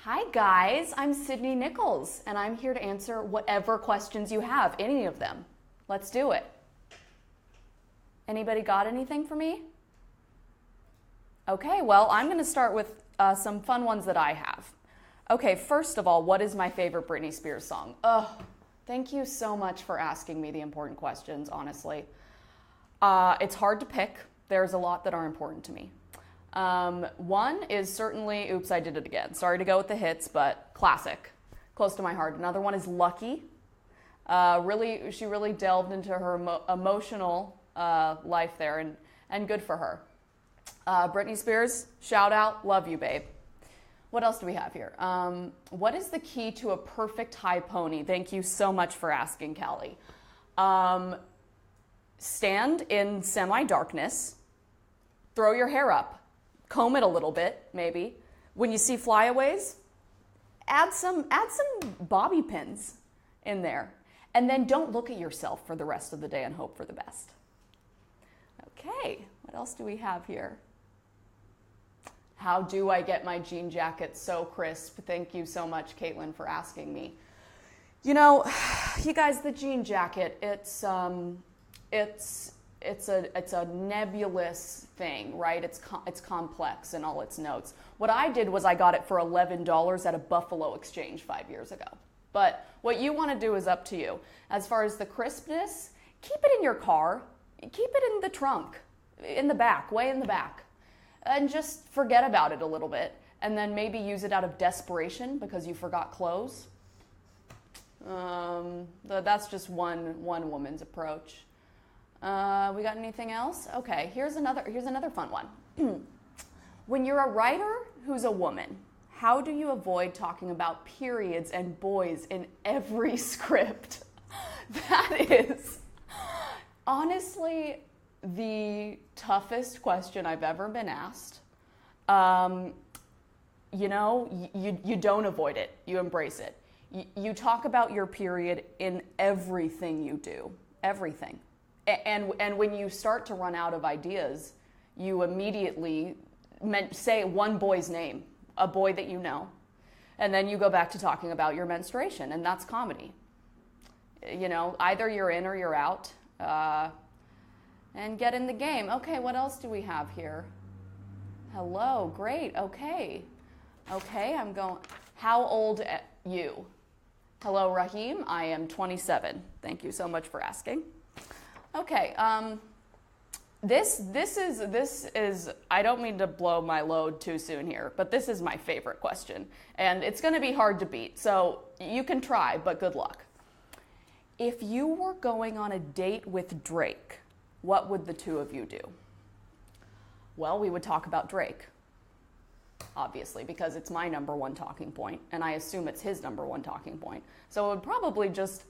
Hi guys, I'm Sydney Nichols, and I'm here to answer whatever questions you have, any of them. Let's do it. Anybody got anything for me? Okay, well, I'm going to start with some fun ones that I have. Okay, first of all, what is my favorite Britney Spears song? Thank you so much for asking me the important questions, honestly. It's hard to pick. There's a lot that are important to me. One is certainly Oops, I Did It Again. Sorry to go with the hits, but classic, close to my heart. Another one is Lucky. She really delved into her emotional life there, and good for her. Britney Spears, shout out, love you, babe. What else do we have here? What is the key to a perfect high pony? Thank you so much for asking, Callie. Stand in semi-darkness, throw your hair up, comb it a little bit, maybe. When you see flyaways, add some bobby pins in there. And then don't look at yourself for the rest of the day and hope for the best. Okay, what else do we have here? How do I get my jean jacket so crisp? Thank you so much, Caitlin, for asking me. You know, you guys, the jean jacket, it's a nebulous thing, right? It's complex in all its notes. What I did was I got it for $11 at a Buffalo Exchange 5 years ago. But what you want to do is up to you. As far as the crispness, keep it in your car. Keep it in the trunk, in the back, way in the back. And just forget about it a little bit. And then maybe use it out of desperation because you forgot clothes. That's just one woman's approach. We got anything else? Okay, here's another fun one. When you're a writer who's a woman, how do you avoid talking about periods and boys in every script? That is honestly the toughest question I've ever been asked. You don't avoid it. You embrace it. You talk about your period in everything you do. Everything. And when you start to run out of ideas, you immediately say one boy's name, a boy that you know, and then you go back to talking about your menstruation, and that's comedy. You know, either you're in or you're out, and get in the game. Okay, what else do we have here? Hello, great, okay, I'm going. How old are you? Hello, Raheem, I am 27. Thank you so much for asking. Okay, this is, I don't mean to blow my load too soon here, but this is my favorite question, and it's going to be hard to beat, so you can try, but good luck. If you were going on a date with Drake, what would the two of you do? Well, we would talk about Drake, obviously, because it's my number one talking point, and I assume it's his number one talking point. So it would probably just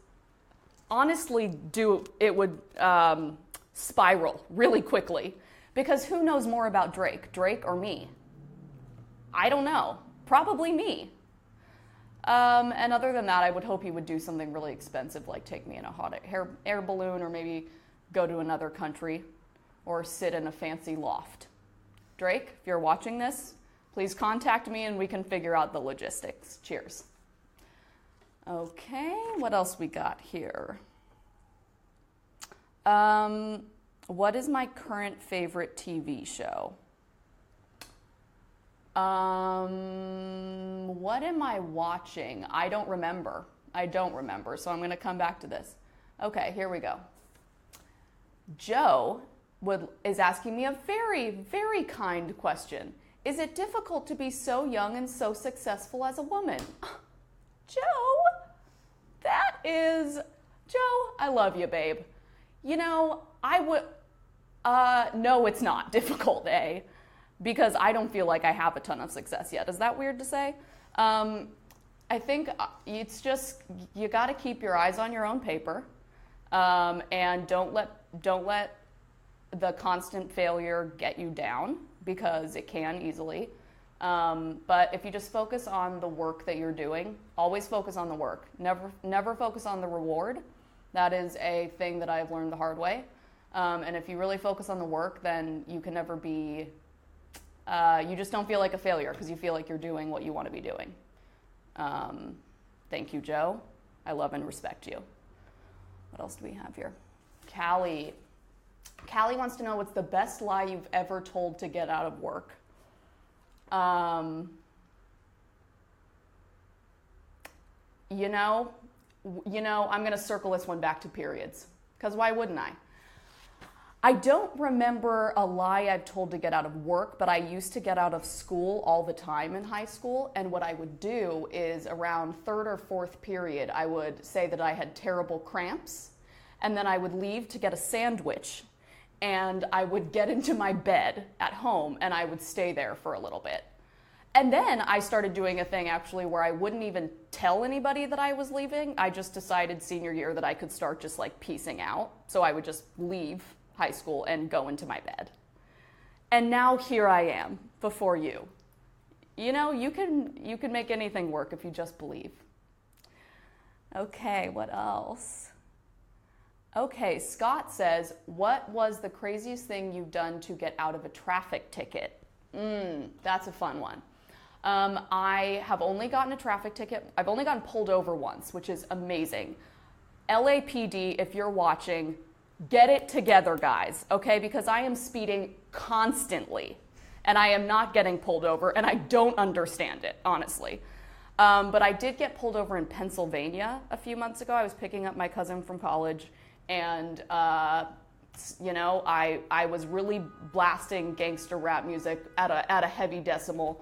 honestly would spiral really quickly, because who knows more about Drake or me? I don't know, probably me. And other than that, I would hope he would do something really expensive, like take me in a hot air balloon, or maybe go to another country, or sit in a fancy loft. Drake, if you're watching this, please contact me and we can figure out the logistics. Cheers. Okay, what else we got here? What is my current favorite TV show? What am I watching? I don't remember, so I'm going to come back to this. Okay, here we go. Joe is asking me a very, very kind question. Is it difficult to be so young and so successful as a woman? Joe, Joe, I love you, babe. You know, no, it's not difficult, because I don't feel like I have a ton of success yet. Is that weird to say? I think it's just, you got to keep your eyes on your own paper, and don't let the constant failure get you down, because it can easily. But if you just focus on the work that you're doing, always focus on the work. Never focus on the reward. That is a thing that I've learned the hard way. And if you really focus on the work, then you can never be, you just don't feel like a failure, because you feel like you're doing what you want to be doing. Thank you, Joe. I love and respect you. What else do we have here? Callie. Callie wants to know what's the best lie you've ever told to get out of work. I'm going to circle this one back to periods, because why wouldn't I? I don't remember a lie I've told to get out of work, but I used to get out of school all the time in high school. And what I would do is around third or fourth period, I would say that I had terrible cramps, and then I would leave to get a sandwich, and I would get into my bed at home, and I would stay there for a little bit. And then I started doing a thing actually where I wouldn't even tell anybody that I was leaving. I just decided senior year that I could start just like piecing out. So I would just leave high school and go into my bed. And now here I am before you. You can make anything work if you just believe. Okay, what else? Okay, Scott says, what was the craziest thing you've done to get out of a traffic ticket? That's a fun one. I have only gotten a traffic ticket. I've only gotten pulled over once, which is amazing. LAPD, if you're watching, get it together, guys, okay? Because I am speeding constantly, and I am not getting pulled over, and I don't understand it, honestly. But I did get pulled over in Pennsylvania a few months ago. I was picking up my cousin from college, and I was really blasting gangster rap music at a heavy decibel,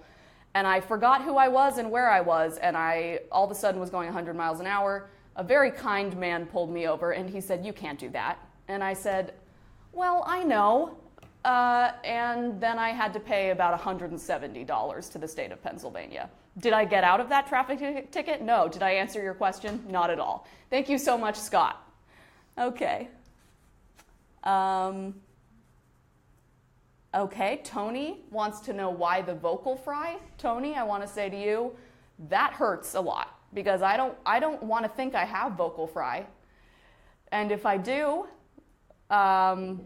and I forgot who I was and where I was, and I all of a sudden was going 100 miles an hour. A very kind man pulled me over, and he said, "You can't do that." And I said, "Well, I know." And then I had to pay about $170 to the state of Pennsylvania. Did I get out of that traffic ticket? No. Did I answer your question? Not at all. Thank you so much, Scott. Okay. Okay, Tony wants to know why the vocal fry. Tony, I want to say to you, that hurts a lot because I don't want to think I have vocal fry. And if I do, I'm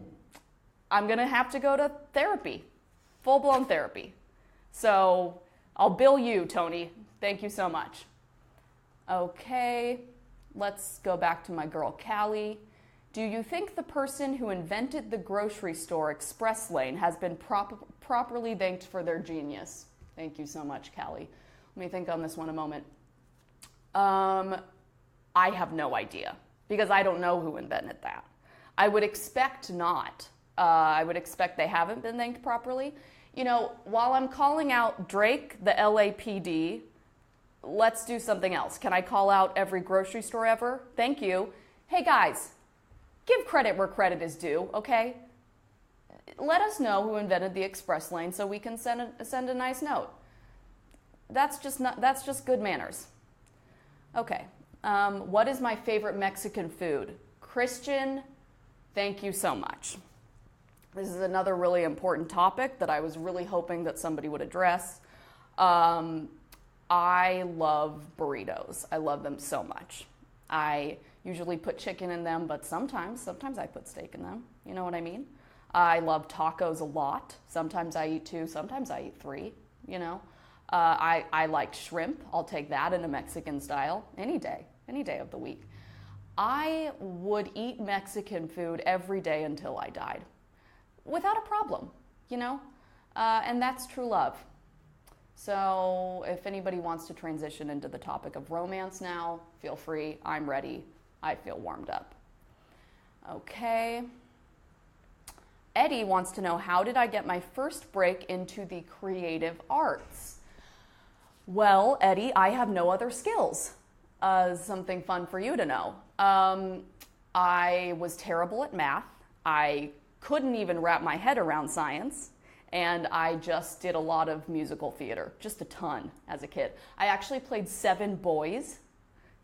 going to have to go to therapy, full-blown therapy. So I'll bill you, Tony. Thank you so much. Okay, let's go back to my girl, Callie. Do you think the person who invented the grocery store express lane has been properly thanked for their genius? Thank you so much, Callie. Let me think on this one a moment. I have no idea because I don't know who invented that. I would expect not. I would expect they haven't been thanked properly. While I'm calling out Drake, the LAPD, let's do something else. Can I call out every grocery store ever? Thank you. Hey guys, give credit where credit is due, okay? Let us know who invented the express lane so we can send a nice note. That's just good manners. Okay, what is my favorite Mexican food? Christian, thank you so much. This is another really important topic that I was really hoping that somebody would address. I love burritos. I love them so much. I usually put chicken in them, but sometimes I put steak in them. You know what I mean? I love tacos a lot. Sometimes I eat 2, sometimes I eat 3, I like shrimp. I'll take that in a Mexican style any day of the week. I would eat Mexican food every day until I died. Without a problem, and that's true love. So if anybody wants to transition into the topic of romance now, feel free. I'm ready. I feel warmed up. Okay. Eddie wants to know, how did I get my first break into the creative arts? Well, Eddie, I have no other skills. Something fun for you to know. I was terrible at math. I couldn't even wrap my head around science. And I just did a lot of musical theater, just a ton as a kid. I actually played 7 boys.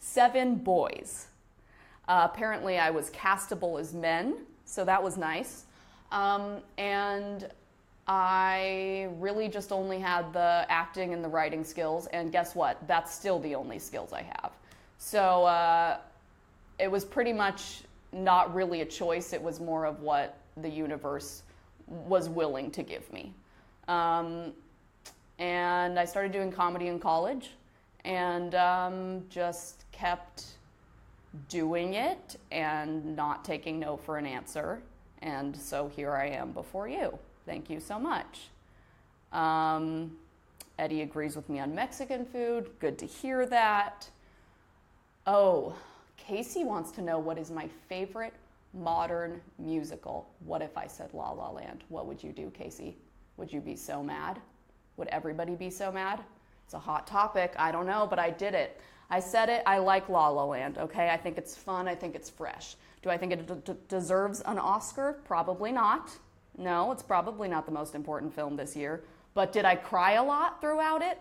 7 boys. Apparently I was castable as men, so that was nice. And I really just only had the acting and the writing skills, and guess what? That's still the only skills I have. So it was pretty much not really a choice. It was more of what the universe was willing to give me. And I started doing comedy in college, and just kept doing it and not taking no for an answer. And so here I am before you. Thank you so much. Eddie agrees with me on Mexican food. Good to hear that. Oh, Casey wants to know what is my favorite modern musical. What if I said La La Land? What would you do, Casey? Would you be so mad? Would everybody be so mad? It's a hot topic. I don't know, but I did it. I said it. I like La La Land, okay? I think it's fun. I think it's fresh. Do I think it deserves an Oscar? Probably not. No, it's probably not the most important film this year. But did I cry a lot throughout it?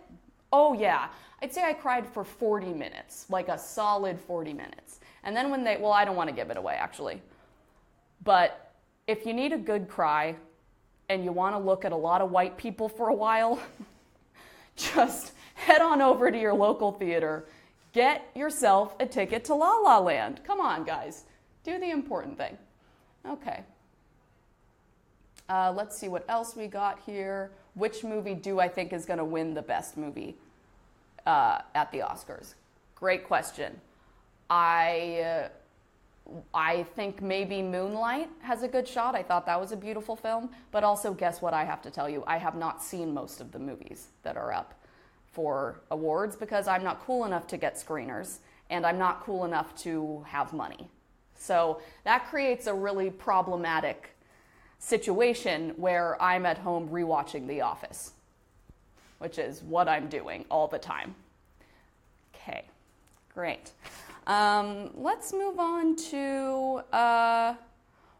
Oh, yeah. I'd say I cried for 40 minutes, like a solid 40 minutes. And then when well, I don't want to give it away, actually. But if you need a good cry and you want to look at a lot of white people for a while, just head on over to your local theater. Get yourself a ticket to La La Land. Come on, guys. Do the important thing. Okay. Let's see what else we got here. Which movie do I think is going to win the best movie at the Oscars? Great question. I think maybe Moonlight has a good shot. I thought that was a beautiful film. But also, guess what I have to tell you? I have not seen most of the movies that are up for awards because I'm not cool enough to get screeners and I'm not cool enough to have money. So that creates a really problematic situation where I'm at home rewatching The Office, which is what I'm doing all the time. Okay, great. Let's move on to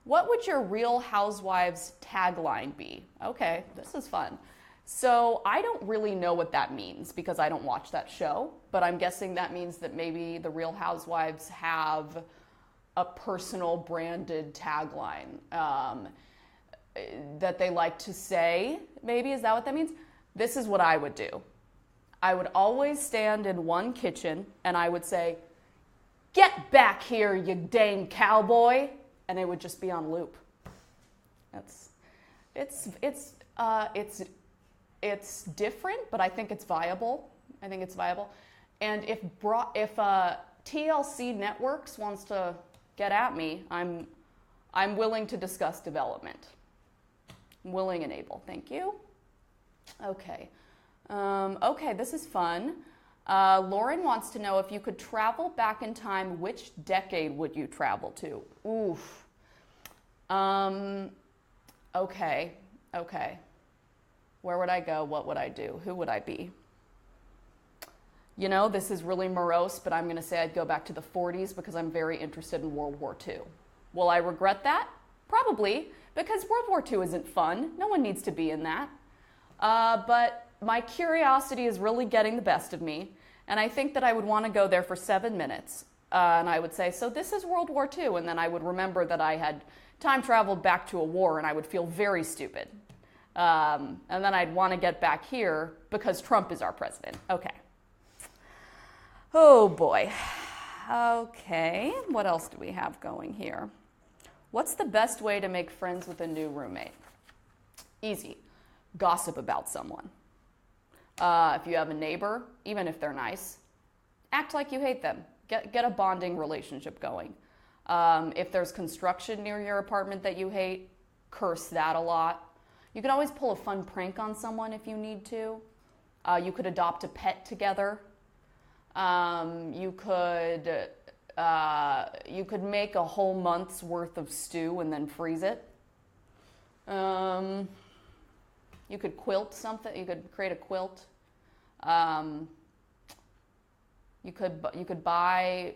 what would your Real Housewives tagline be? Okay, this is fun. So I don't really know what that means because I don't watch that show, but I'm guessing that means that maybe the Real Housewives have a personal branded tagline that they like to say. Maybe, is that what that means? This is what I would do. I would always stand in one kitchen and I would say, "Get back here, you dang cowboy," and it would just be on loop. It's different, but I think it's viable. And if TLC Networks wants to get at me, I'm willing to discuss development. I'm willing and able. Thank you. Okay. Okay, this is fun. Lauren wants to know, if you could travel back in time, which decade would you travel to? Oof. Okay. Where would I go? What would I do? Who would I be? You know, this is really morose, but I'm going to say I'd go back to the 40s because I'm very interested in World War II. Will I regret that? Probably, because World War II isn't fun. No one needs to be in that. But my curiosity is really getting the best of me, and I think that I would want to go there for 7 minutes. And I would say, so this is World War II, and then I would remember that I had time traveled back to a war, and I would feel very stupid. And then I'd want to get back here because Trump is our president. Okay. Oh boy. Okay, what else do we have going here? What's the best way to make friends with a new roommate? Easy. Gossip about someone. If you have a neighbor, even if they're nice, act like you hate them. Get a bonding relationship going. If there's construction near your apartment that you hate, curse that a lot. You can always pull a fun prank on someone if you need to. You could adopt a pet together. You could make a whole month's worth of stew and then freeze it. You could quilt something. You could create a quilt. You could buy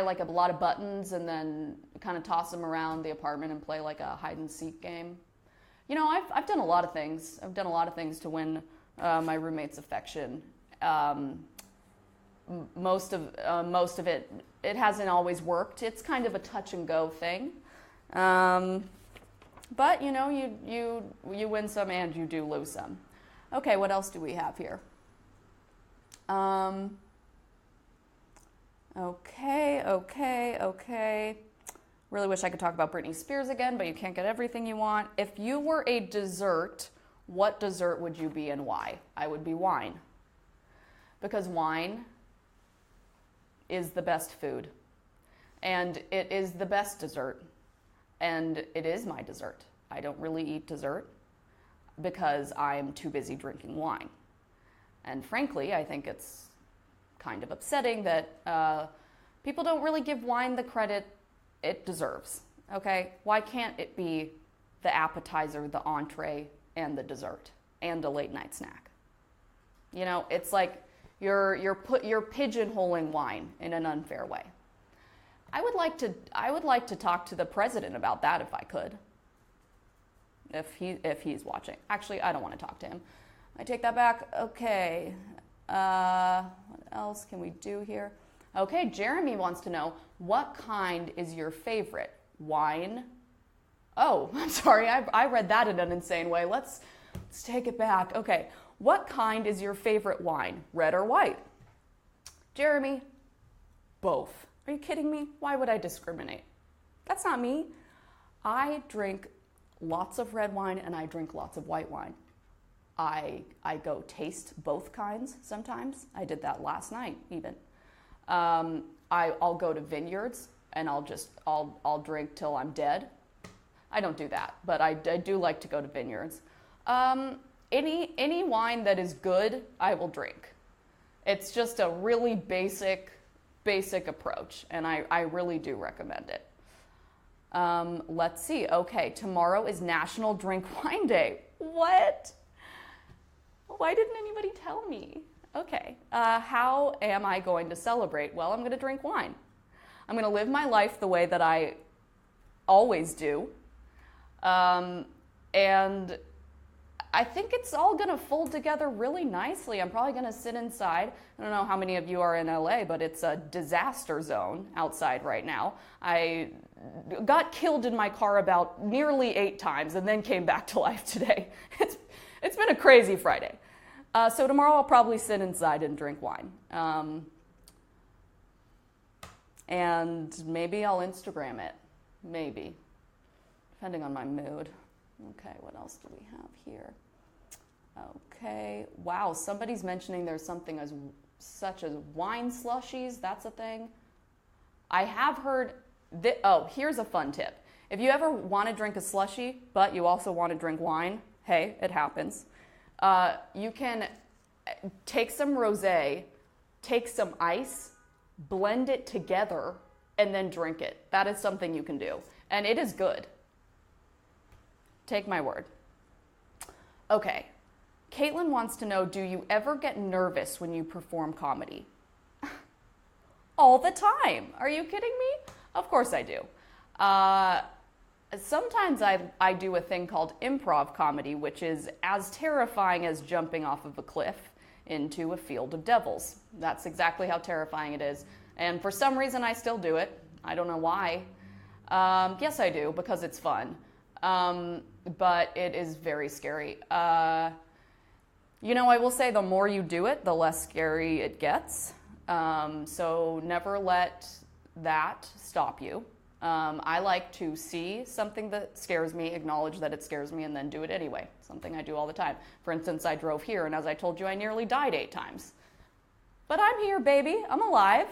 like a lot of buttons and then kind of toss them around the apartment and play like a hide and seek game. You know, I've done a lot of things. I've done a lot of things to win my roommate's affection. Most of it hasn't always worked. It's kind of a touch and go thing. But you know, you win some and you do lose some. Okay, what else do we have here? Okay. Really wish I could talk about Britney Spears again, but you can't get everything you want. If you were a dessert, what dessert would you be and why? I would be wine. Because wine is the best food, and it is the best dessert, and it is my dessert. I don't really eat dessert because I'm too busy drinking wine. And frankly, I think it's kind of upsetting that people don't really give wine the credit it deserves, okay? Why can't it be the appetizer, the entree, and the dessert, and a late night snack? You know, it's like you're pigeonholing wine in an unfair way. I would like to talk to the president about that if I could. If he's watching. Actually, I don't want to talk to him. I take that back. Okay. What else can we do here? Okay, Jeremy wants to know, what kind is your favorite wine? Oh, I'm sorry. I read that in an insane way. Let's take it back. Okay. What kind is your favorite wine? Red or white? Jeremy, both. Are you kidding me? Why would I discriminate? That's not me. I drink lots of red wine and I drink lots of white wine. I go taste both kinds sometimes. I did that last night even. I'll go to vineyards and I'll drink till I'm dead. I don't do that, but I do like to go to vineyards. Any wine that is good, I will drink. It's just a really basic approach, and I really do recommend it. Let's see. Okay, tomorrow is National Drink Wine Day. What? Why didn't anybody tell me? Okay, how am I going to celebrate? Well, I'm going to drink wine. I'm going to live my life the way that I always do. And I think it's all going to fold together really nicely. I'm probably going to sit inside. I don't know how many of you are in LA, but it's a disaster zone outside right now. I got killed in my car about nearly 8 times and then came back to life today. It's been a crazy Friday. So tomorrow I'll probably sit inside and drink wine. And maybe I'll Instagram it. Maybe. Depending on my mood. Okay, what else do we have here? Okay, wow, somebody's mentioning there's something such as wine slushies. That's a thing. I have heard here's a fun tip. If you ever want to drink a slushie, but you also want to drink wine, hey, it happens. You can take some rosé, take some ice, blend it together, and then drink it. That is something you can do, and it is good. Take my word. Okay, Caitlin wants to know, do you ever get nervous when you perform comedy? All the time. Are you kidding me? Of course I do. Sometimes I do a thing called improv comedy, which is as terrifying as jumping off of a cliff into a field of devils. That's exactly how terrifying it is. And for some reason, I still do it. I don't know why. Yes, I do, because it's fun. But it is very scary. I will say the more you do it, the less scary it gets. So never let that stop you. I like to see something that scares me, acknowledge that it scares me, and then do it anyway. Something I do all the time. For instance, I drove here, and as I told you, I nearly died 8 times. But I'm here, baby. I'm alive.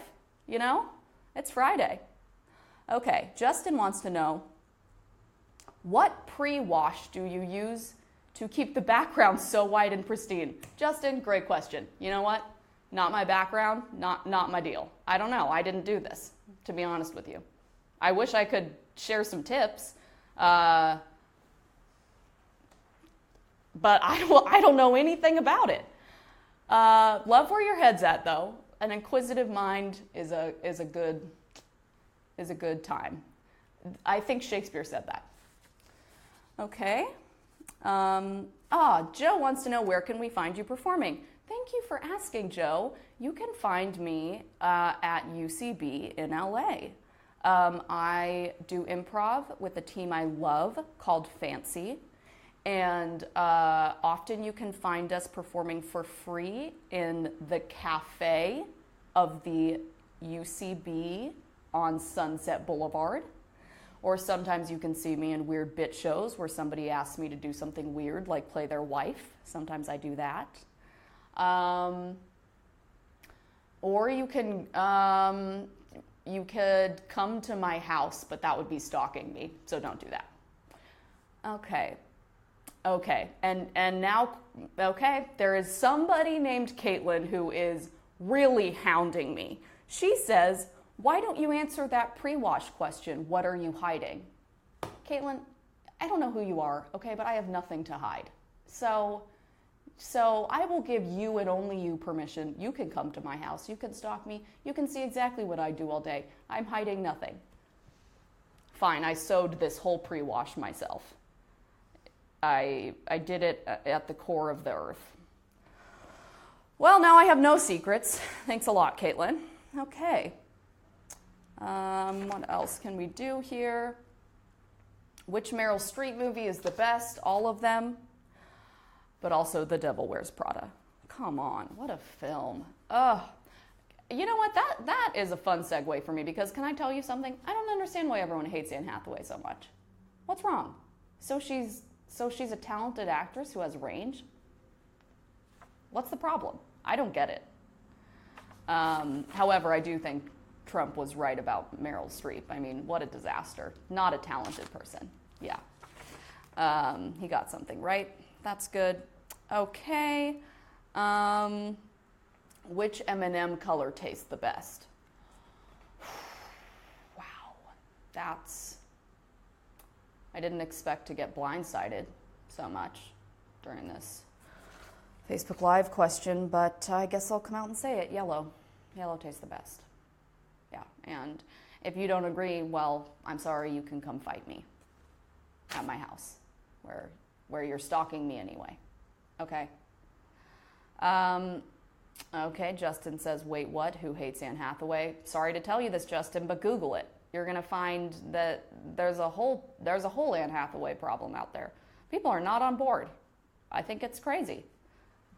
It's Friday. Okay, Justin wants to know, what pre-wash do you use to keep the background so white and pristine? Justin, great question. You know what? Not my background, not my deal. I don't know. I didn't do this, to be honest with you. I wish I could share some tips, but I don't know anything about it. Love where your head's at, though. An inquisitive mind is a good time. I think Shakespeare said that. Okay. Joe wants to know, where can we find you performing? Thank you for asking, Joe. You can find me at UCB in LA. I do improv with a team I love called Fancy. And often you can find us performing for free in the cafe of the UCB on Sunset Boulevard. Or sometimes you can see me in weird bit shows where somebody asks me to do something weird, like play their wife. Sometimes I do that. Or you could come to my house, but that would be stalking me, so don't do that. Okay. And now, there is somebody named Caitlin who is really hounding me. She says, why don't you answer that pre-wash question? What are you hiding? Caitlin, I don't know who you are, okay, but I have nothing to hide. So I will give you and only you permission. You can come to my house. You can stalk me. You can see exactly what I do all day. I'm hiding nothing. Fine, I sewed this whole pre-wash myself. I did it at the core of the earth. Well, now I have no secrets. Thanks a lot, Caitlin. Okay. What else can we do here? Which Meryl Streep movie is the best? All of them. But also The Devil Wears Prada. Come on, what a film. Ugh. You know what, that is a fun segue for me, because can I tell you something? I don't understand why everyone hates Anne Hathaway so much. What's wrong? So she's a talented actress who has range? What's the problem? I don't get it. However, I do think Trump was right about Meryl Streep. I mean, what a disaster. Not a talented person. Yeah. He got something right. That's good. Okay. Which M&M color tastes the best? Wow. I didn't expect to get blindsided so much during this Facebook Live question, but I guess I'll come out and say it. Yellow. Yellow tastes the best. Yeah. And if you don't agree, well, I'm sorry, you can come fight me at my house, where you're stalking me anyway. Okay. Okay, Justin says, wait, what? Who hates Anne Hathaway? Sorry to tell you this, Justin, but Google it. You're going to find that there's a whole Anne Hathaway problem out there. People are not on board. I think it's crazy.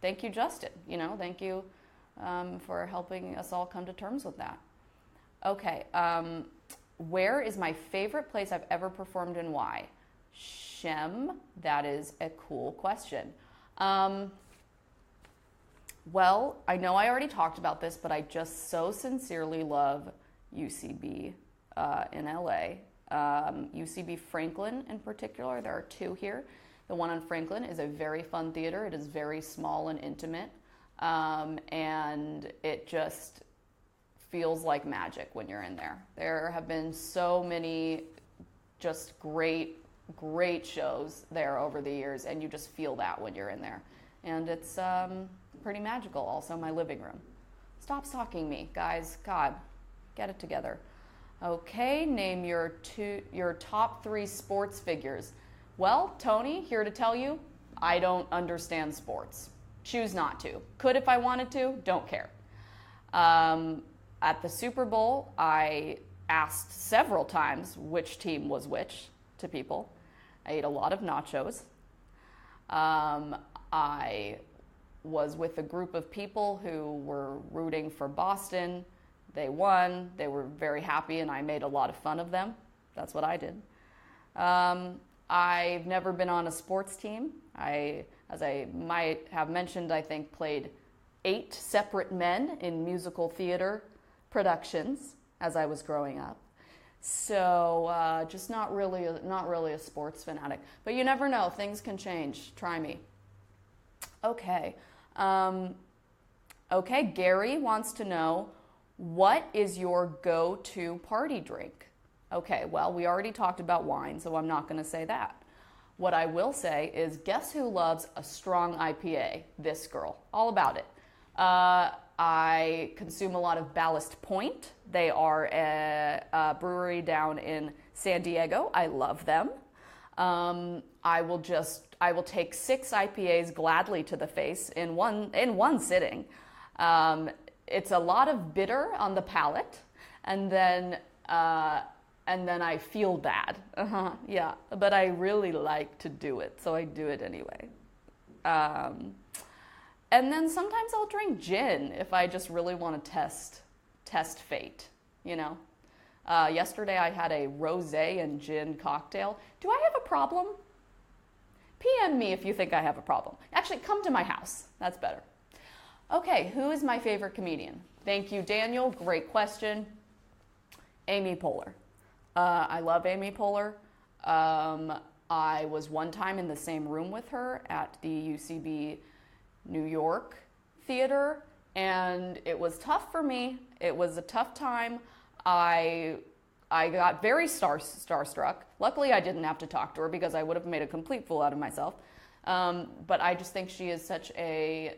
Thank you, Justin. Thank you for helping us all come to terms with that. Okay. Where is my favorite place I've ever performed and why? Shem, that is a cool question. Well, I know I already talked about this, but I just so sincerely love UCB in LA. UCB Franklin in particular, there are two here. The one on Franklin is a very fun theater. It is very small and intimate, and it just feels like magic when you're in there. There have been so many just great shows there over the years, and you just feel that when you're in there. And it's pretty magical. Also, my living room. Stop stalking me, guys. God, get it together. Okay, name your top 3 sports figures. Well, Tony, here to tell you, I don't understand sports. Choose not to. Could if I wanted to, don't care. At the Super Bowl, I asked several times which team was which to people. I ate a lot of nachos. I was with a group of people who were rooting for Boston. They won. They were very happy, and I made a lot of fun of them. That's what I did. I've never been on a sports team. As I might have mentioned, I think played 8 separate men in musical theater productions as I was growing up. So just not really a sports fanatic. But you never know. Things can change. Try me. Okay. Okay, Gary wants to know, what is your go-to party drink? Okay, well, we already talked about wine, so I'm not going to say that. What I will say is, guess who loves a strong IPA? This girl. All about it. I consume a lot of Ballast Point. They are a brewery down in San Diego. I love them. I will take 6 IPAs gladly to the face in one sitting. It's a lot of bitter on the palate, and then I feel bad. Yeah, but I really like to do it, so I do it anyway. And then sometimes I'll drink gin if I just really want to test fate, Yesterday I had a rosé and gin cocktail. Do I have a problem? PM me if you think I have a problem. Actually, come to my house. That's better. Okay, who is my favorite comedian? Thank you, Daniel. Great question. Amy Poehler. I love Amy Poehler. I was one time in the same room with her at the UCB New York theater, and it was tough for me. It was a tough time. I got very starstruck. Luckily, I didn't have to talk to her because I would have made a complete fool out of myself. But I just think she is such a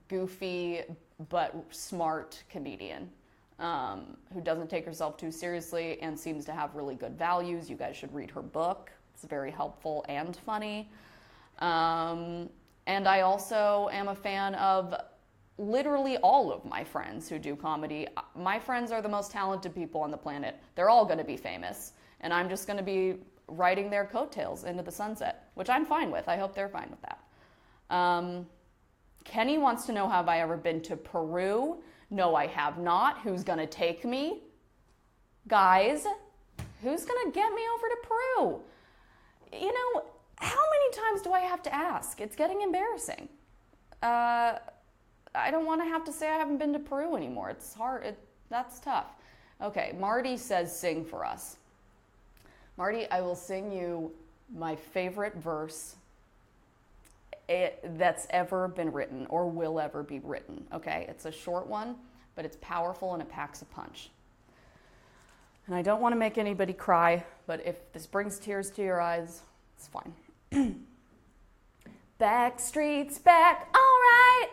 goofy but smart comedian who doesn't take herself too seriously and seems to have really good values. You guys should read her book. It's very helpful and funny. And I also am a fan of literally all of my friends who do comedy. My friends are the most talented people on the planet. They're all going to be famous. And I'm just going to be riding their coattails into the sunset, which I'm fine with. I hope they're fine with that. Kenny wants to know, have I ever been to Peru? No, I have not. Who's going to take me? Guys, who's going to get me over to Peru? You know, how many times do I have to ask? It's getting embarrassing. I don't want to have to say I haven't been to Peru anymore. It's hard. That's tough. Okay, Marty says sing for us. Marty, I will sing you my favorite verse that's ever been written or will ever be written, okay? It's a short one, but it's powerful and it packs a punch. And I don't want to make anybody cry, but if this brings tears to your eyes, it's fine. Back streets back, all right.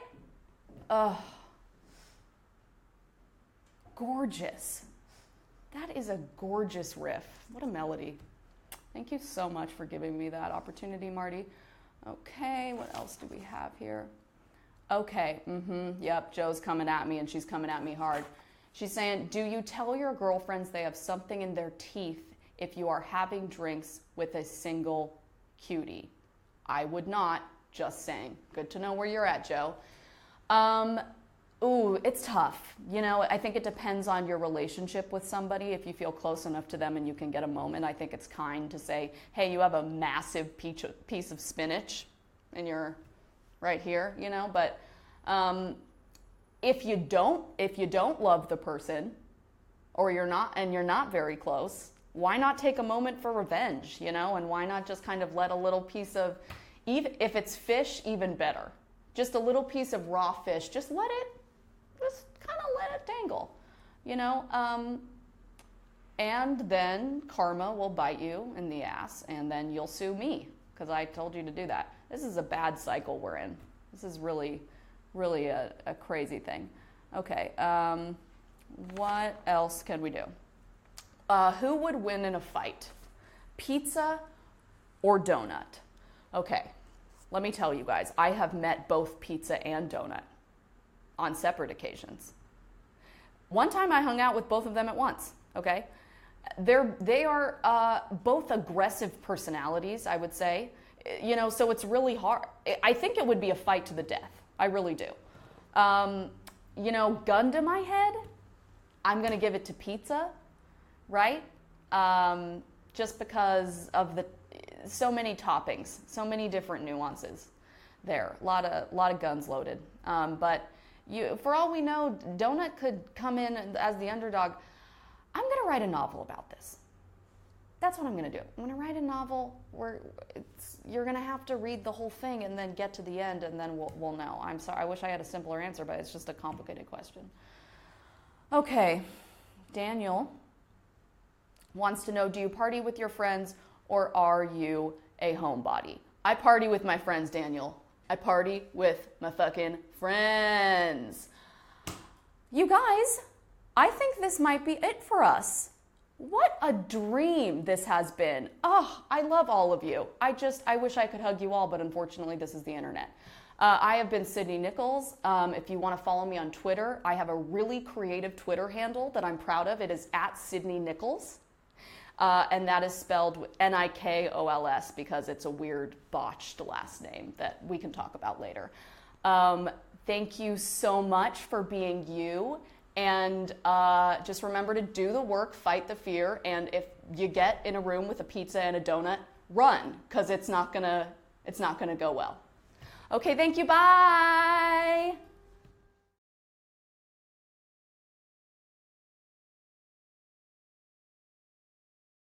Oh, gorgeous. That is a gorgeous riff. What a melody. Thank you so much for giving me that opportunity, Marty. Okay, what else do we have here? Okay, yep, Joe's coming at me and she's coming at me hard. She's saying, do you tell your girlfriends they have something in their teeth if you are having drinks with a single cutie? I would not, just saying. Good to know where you're at, Joe. Ooh, it's tough. You know, I think it depends on your relationship with somebody. If you feel close enough to them and you can get a moment, I think it's kind to say, hey, you have a massive piece of spinach and you're right here, you know, but if you don't love the person or you're not very close, why not take a moment for revenge, you know, and why not just kind of let a little piece of, even if it's fish, even better. Just a little piece of raw fish, just kind of let it dangle, you know? And then karma will bite you in the ass and then you'll sue me because I told you to do that. This is a bad cycle we're in. This is really, really a crazy thing. Okay, what else can we do? Who would win in a fight? Pizza or donut? Okay, let me tell you guys, I have met both pizza and donut on separate occasions. One time I hung out with both of them at once, okay? They are both aggressive personalities, I would say. You know, so it's really hard. I think it would be a fight to the death. I really do. You know, gun to my head, I'm gonna give it to pizza, right? Just because of so many toppings, so many different nuances there. A lot of guns loaded. But for all we know, donut could come in as the underdog. I'm gonna write a novel about this. That's what I'm gonna do. I'm gonna write a novel where you're gonna have to read the whole thing and then get to the end and then we'll know. I'm sorry, I wish I had a simpler answer, but it's just a complicated question. Okay, Daniel wants to know, do you party with your friends or are you a homebody? I party with my friends, Daniel. I party with my fucking friends. You guys, I think this might be it for us. What a dream this has been. Oh, I love all of you. I wish I could hug you all, but unfortunately this is the internet. I have been Sydney Nichols. If you want to follow me on Twitter, I have a really creative Twitter handle that I'm proud of. It is @SydneyNichols. And that is spelled Nikols because it's a weird botched last name that we can talk about later. Thank you so much for being you. And just remember to do the work, fight the fear, and if you get in a room with a pizza and a donut, run, because it's not gonna go well. Okay, thank you, bye!